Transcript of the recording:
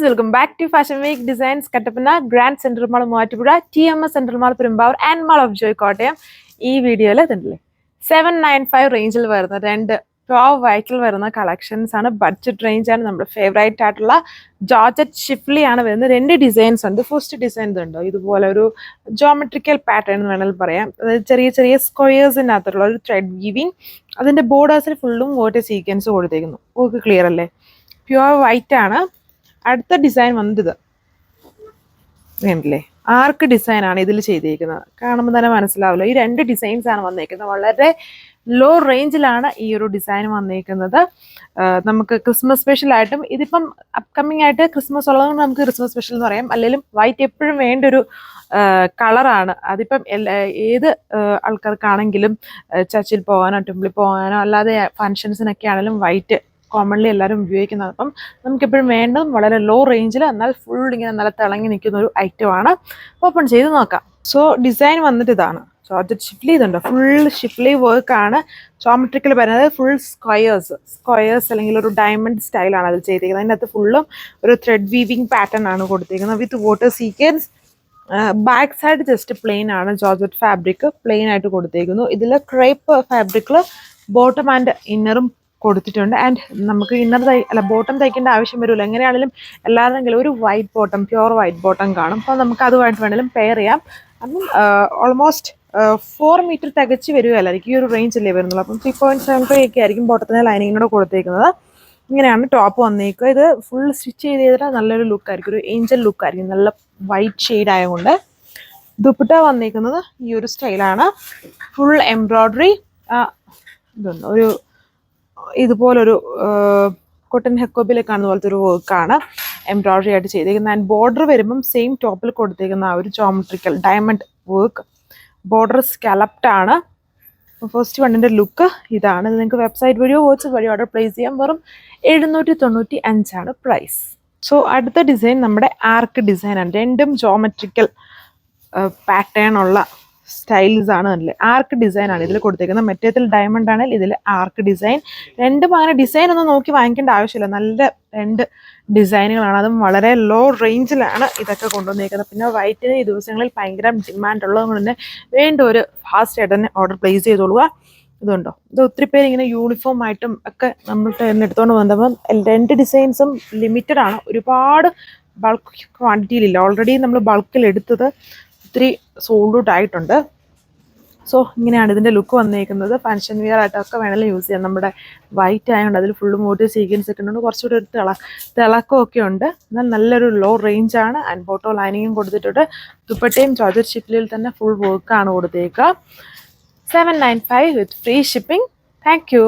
welcome back to Fashion Week Designs Kattapana, Grand Central Mall Moatipura, TMS Central Mall Perumbavoor and Mall of Joy Kottayam. ഈ വീഡിയോയിൽ ഇതുണ്ടല്ലേ 795 റേഞ്ചിൽ വരുന്ന രണ്ട് pure വൈറ്റിൽ വരുന്ന കളക്ഷൻസ് ആണ്. ബഡ്ജറ്റ് റേഞ്ച് ആണ്. നമ്മുടെ ഫേവറേറ്റ് ആയിട്ടുള്ള ജോർജറ്റ് ഷിഫ്ലി ആണ് വരുന്നത്. രണ്ട് ഡിസൈൻസ് ഉണ്ട്. ഫസ്റ്റ് ഡിസൈൻ ഇതുണ്ടോ, ഇതുപോലെ ഒരു ജോമെട്രിക്കൽ പാറ്റേൺ എന്ന് വേണമെങ്കിൽ പറയാം. അതായത് ചെറിയ ചെറിയ സ്ക്വയേഴ്സിനകത്തുള്ള ഒരു ത്രെഡ് വീവിങ്. അതിന്റെ ബോർഡേഴ്സിൽ ഫുള്ളും ഓരോ സീക്വൻസ് കൊടുത്തേക്കുന്നു. ഓക്കെ, ക്ലിയർ അല്ലേ? പ്യോർ വൈറ്റ് ആണ്. അടുത്ത ഡിസൈൻ വന്നത് ഇത് വേണ്ടില്ലേ, ആർക്ക് ഡിസൈൻ ആണ് ഇതിൽ ചെയ്തിരിക്കുന്നത്. കാണുമ്പോൾ തന്നെ മനസ്സിലാവില്ല. ഈ രണ്ട് ഡിസൈൻസ് ആണ് വന്നേക്കുന്നത്. വളരെ ലോ റേഞ്ചിലാണ് ഈ ഒരു ഡിസൈൻ വന്നേക്കുന്നത്. നമുക്ക് ക്രിസ്മസ് സ്പെഷ്യൽ ആയിട്ടും, ഇതിപ്പം അപ്കമ്മിങ് ആയിട്ട് ക്രിസ്മസ് ഉള്ളതുകൊണ്ട് നമുക്ക് ക്രിസ്മസ് സ്പെഷ്യൽ എന്ന് പറയാം. അല്ലെങ്കിലും വൈറ്റ് എപ്പോഴും വേണ്ട ഒരു കളറാണ്. അതിപ്പം ഏത് ആൾക്കാർക്കാണെങ്കിലും ചർച്ചിൽ പോകാനോ ടെമ്പിളിൽ പോകാനോ അല്ലാതെ ഫങ്ഷൻസിനൊക്കെ ആണെങ്കിലും വൈറ്റ് കോമൺലി എല്ലാവരും ഉപയോഗിക്കുന്നത്. അപ്പം നമുക്കെപ്പോഴും വേണ്ടതും വളരെ ലോ റേഞ്ചിൽ എന്നാൽ ഫുൾ ഇങ്ങനെ നല്ല തിളങ്ങി നിൽക്കുന്ന ഒരു ഐറ്റമാണ്. ഓപ്പൺ ചെയ്ത് നോക്കാം. സോ ഡിസൈൻ വന്നിട്ട് ഇതാണ്. ജോർജറ്റ് ഷിഫ്ലി ഇതുണ്ട്. ഫുൾ ഷിഫ്ലി വർക്കാണ്. ജോമെട്രിക്കൽ പറയുന്നത് ഫുൾ സ്ക്വയേഴ്സ് അല്ലെങ്കിൽ ഒരു ഡയമണ്ട് സ്റ്റൈലാണ് അതിൽ ചെയ്തിരിക്കുന്നത്. അതിനകത്ത് ഫുള്ളും ഒരു ത്രെഡ് വീവിങ് പാറ്റേൺ ആണ് കൊടുത്തിരിക്കുന്നത് with water sequence. Back side just plain ആണ്. ജോർജറ്റ് ഫാബ്രിക് പ്ലെയിൻ ആയിട്ട് കൊടുത്തിരിക്കുന്നു. ഇതിൽ ക്രേപ്പ് ഫാബ്രിക്കിൽ ബോട്ടം ആൻഡ് ഇന്നറും കൊടുത്തിട്ടുണ്ട്. ആൻഡ് നമുക്ക് ബോട്ടം തയ്ക്കേണ്ട ആവശ്യം വരുമല്ലോ. എങ്ങനെയാണെങ്കിലും എല്ലാവരുടെങ്കിലും ഒരു white bottom, pure white bottom കാണും. അപ്പോൾ നമുക്ക് അതുമായിട്ട് വേണമെങ്കിലും പെയർ ചെയ്യാം. അപ്പം ഓൾമോസ്റ്റ് 4 മീറ്റർ തികച്ച് വരുമല്ലായിരിക്കും. ഈ ഒരു റേഞ്ചല്ലേ വരുന്നുള്ളൂ. അപ്പം 3.75 ഒക്കെ ആയിരിക്കും ബോട്ടത്തിന് ലൈനിങ്ങിനോട് കൊടുത്തേക്കുന്നത്. ഇങ്ങനെയാണ് ടോപ്പ് വന്നേക്കുക. ഇത് ഫുൾ സ്റ്റിച്ച് ചെയ്തിട്ട് നല്ലൊരു ലുക്കായിരിക്കും, ഒരു ഏഞ്ചൽ ലുക്കായിരിക്കും, നല്ല വൈറ്റ് ഷെയ്ഡ് ആയതുകൊണ്ട്. ദുപ്പട്ട വന്നേക്കുന്നത് ഈ ഒരു സ്റ്റൈലാണ്. Full embroidery. ഇതുണ്ട്, ഒരു ഇതുപോലൊരു കോട്ടൺ ഹെക്കോബിലെ കാണുന്ന പോലത്തെ ഒരു വർക്കാണ് എംബ്രോയ്ഡറി ആയിട്ട് ചെയ്തേക്കുന്നത്. ആൻഡ് ബോർഡർ വരുമ്പം സെയിം ടോപ്പിൽ കൊടുത്തേക്കുന്ന ആ ഒരു geometrical diamond work. Border scalloped ആണ്. ഫസ്റ്റ് വണ്ണിൻ്റെ ലുക്ക് ഇതാണ്. ഇത് നിങ്ങൾക്ക് വെബ്സൈറ്റ് വഴിയോ വാട്സ്ആപ്പ് വഴിയോ ഓർഡർ പ്ലേസ് ചെയ്യാൻ. വെറും 795 പ്രൈസ്. സോ അടുത്ത ഡിസൈൻ നമ്മുടെ ആർക്ക് ഡിസൈനാണ്. രണ്ടും ജോമെട്രിക്കൽ പാറ്റേൺ ഉള്ള സ്റ്റൈൽസ് ആണ്. അല്ലേ, ആർക്ക് ഡിസൈൻ ആണ് ഇതിൽ കൊടുത്തേക്കുന്നത്. മറ്റേതിൽ ഡയമണ്ട് ആണെങ്കിൽ ഇതിൽ ആർക്ക് ഡിസൈൻ. രണ്ടും അങ്ങനെ ഡിസൈൻ ഒന്നും നോക്കി വാങ്ങിക്കേണ്ട ആവശ്യമില്ല. നല്ല രണ്ട് ഡിസൈനുകളാണ്. അതും വളരെ ലോ റേഞ്ചിലാണ് ഇതൊക്കെ കൊണ്ടുവന്നേക്കുന്നത്. പിന്നെ വൈറ്റിന് ഈ ദിവസങ്ങളിൽ ഭയങ്കര ഡിമാൻഡ് ഉള്ളതുകൊണ്ട് തന്നെ വേണ്ട ഒരു ഫാസ്റ്റ് ആയിട്ട് തന്നെ ഓർഡർ പ്ലേസ് ചെയ്തോളുക. ഇതുണ്ടോ, ഇത് ഒത്തിരി പേര് ഇങ്ങനെ യൂണിഫോം ആയിട്ടും ഒക്കെ നമ്മൾക്ക് എടുത്തുകൊണ്ട് വന്നപ്പം രണ്ട് ഡിസൈൻസും ലിമിറ്റഡ് ആണ്. ഒരുപാട് ബൾക്ക് ക്വാണ്ടിറ്റിയിലില്ല. ഓൾറെഡി നമ്മൾ ബൾക്കിൽ എടുത്തത് ഒത്തിരി സോൾഡ് ഔട്ട് ആയിട്ടുണ്ട്. സോ ഇങ്ങനെയാണ് ഇതിൻ്റെ ലുക്ക് വന്നേക്കുന്നത്. ഫങ്ഷൻ വിയർ ആയിട്ടൊക്കെ വേണമെങ്കിലും യൂസ് ചെയ്യാം. നമ്മുടെ വൈറ്റ് ആയതുകൊണ്ട് അതിൽ ഫുള്ള് മോട്ടീവ് സീക്വൻസ് ഒക്കെ ഉണ്ട്. കുറച്ചുകൂടി ഒരു തിളക്കമൊക്കെ ഉണ്ട്. എന്നാൽ നല്ലൊരു ലോ റേഞ്ചാണ്. ആൻഡ് ബോട്ടോ ലൈനിങ്ങും കൊടുത്തിട്ടുണ്ട്. ദുപ്പട്ടയും ജോർജറ്റ് ഷിഫ്ലിയിൽ തന്നെ ഫുൾ വർക്കാണ് കൊടുത്തേക്കുക. 795 വിത്ത് ഫ്രീ ഷിപ്പിംഗ്. Thank you.